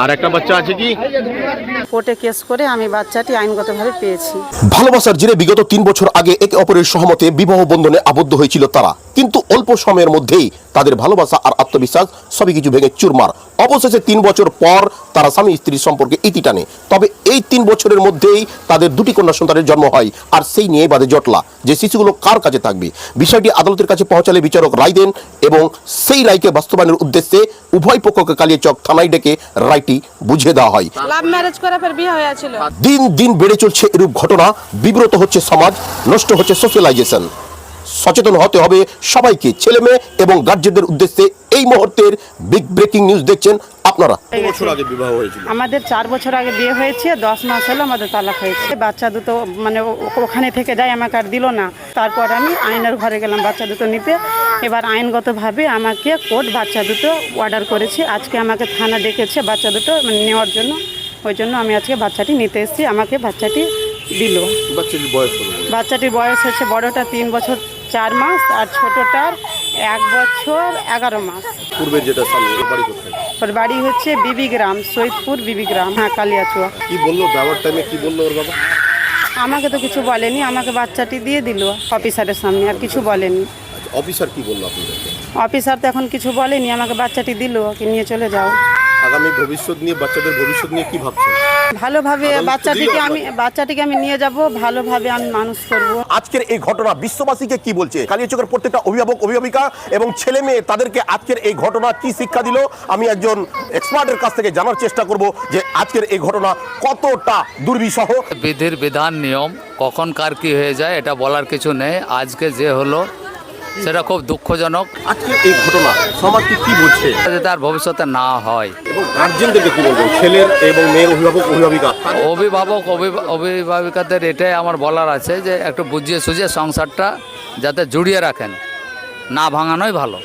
আর একটা বাচ্চা আছে কি কোর্টে কেস করে আমি বাচ্চাটি আইনগতভাবে পেয়েছি। ভালোবাসার জেরে বিগত 3 বছর আগে একে অপরের সহমতে বিবাহ বন্ধনে আবদ্ধ হয়েছিল তারা, কিন্তু অল্প সময়ের মধ্যেই তাদের ভালোবাসা আর আত্মবিশ্বাস সবই কিছু ভেঙে চুরমার। অবশেষে 3 বছর পর তারা স্বামী স্ত্রীর সম্পর্কে ইতি টানে। তবে এই 3 বছরের মধ্যেই তাদের 2টি কন্যা সন্তানের জন্ম হয়, আর সেই নিয়ে বাদে জটলা যে শিশুগুলো কার কাছে থাকবে। বিষয়টি আদালতের কাছে পৌঁছালে বিচারক রায় দেন এবং সেই রায়কে বাস্তবায়নের উদ্দেশ্যে উভয় পক্ষকে কালিয়াচক থানায় ডেকে রায়টি বুঝিয়ে দেওয়া হয়। লাভ ম্যারেজ করে ফের বিয়ে হয়েছিল। দিন দিন বেড়ে চলছে এরূপ ঘটনা, বিব্রত হচ্ছে সমাজ, নষ্ট হচ্ছে সোশ্যালাইজেশন। সচেতন হতে হবে সবাইকে। ছেলে মেয়ে এবং গার্জেনদের উদ্দেশ্যে এই মুহূর্তের বিগ ব্রেকিং নিউজ দেখছেন আপনারা। বছর আগে বিবাহ হয়েছিল? আমাদের 4 বছর আগে বিয়ে হয়েছে, 10 মাস হলো আমাদের তালাক হয়েছে। বাচ্চা দুটো মানে ওখানে থেকে যায়, আমাকে আর দিল না। তারপর আমি আইনের ঘরে গেলাম বাচ্চা দুটো নিতে। এবার আইনগতভাবে আমাকে কোর্ট বাচ্চা দুটো অর্ডার করেছে। আজকে আমাকে থানা ডেকেছে বাচ্চা দুটো নেওয়ার জন্য। ওই জন্য আমি আজকে বাচ্চাটি নিতে এসেছি। আমাকে বাচ্চাটি দিল। বাচ্চাটির বয়স হচ্ছে বড়টা 3 বছর 4 মাস আর ছোটটার 1 বছর 11 মাস। পূর্বে যেটা স্বামী বাড়ি করতেন, ওর বাড়ি হচ্ছে বিবি গ্রাম, সৈয়দপুর বিবি গ্রাম, হ্যাঁ কালিয়াচুয়া। কি বললো যাওয়ার টাইমে, কি বললো ওর বাবা? আমাকে তো কিছু বলেনি, আমাকে বাচ্চাটি দিয়ে দিল অফিসারের সামনে, আর কিছু বলেনি। অফিসার কি বললো আপনাদেরকে? অফিসার তো এখন কিছু বলেনি, আমাকে বাচ্চাটি দিল, ওকে নিয়ে চলে যাও। আগামী ভবিষ্যৎ নিয়ে, বাচ্চাদের ভবিষ্যৎ নিয়ে কি ভাবছেন? ভালোভাবে বাচ্চাটিকে আমি নিয়ে যাব, ভালোভাবে আমি মানুষ করব। আজকের এই ঘটনা বিশ্ববাসীকে কি বলছে, কালিয়াচকের প্রত্যেকটা অভিভাবক অভিভাবিকা এবং ছেলে মেয়ে, তাদেরকে আজকের এই ঘটনা কি শিক্ষা দিল, আমি একজন এক্সপার্টের কাছ থেকে জানার চেষ্টা করব যে আজকের এই ঘটনা কতটা দুর্বিষহ। বিধির বিধান নিয়ম কখন কার কি হয়ে যায় এটা বলার কিছু নেই। আজকে যে হলো সেটা খুব দুঃখজনক। আজকের এই ঘটনা সমাজকে কি বলছে, যাতে আর ভবিষ্যতে না হয়। এবং গার্জেনদেরকে কি বলবেন, ছেলের এবং মেয়ের অভিভাবক অভিভাবিকা? অভিভাবিকাদের এটাই আমার বলার আছে যে একটু বুঝিয়ে সুঝিয়ে সংসারটা যাতে জুড়িয়ে রাখেন, না ভাঙানোই ভালো।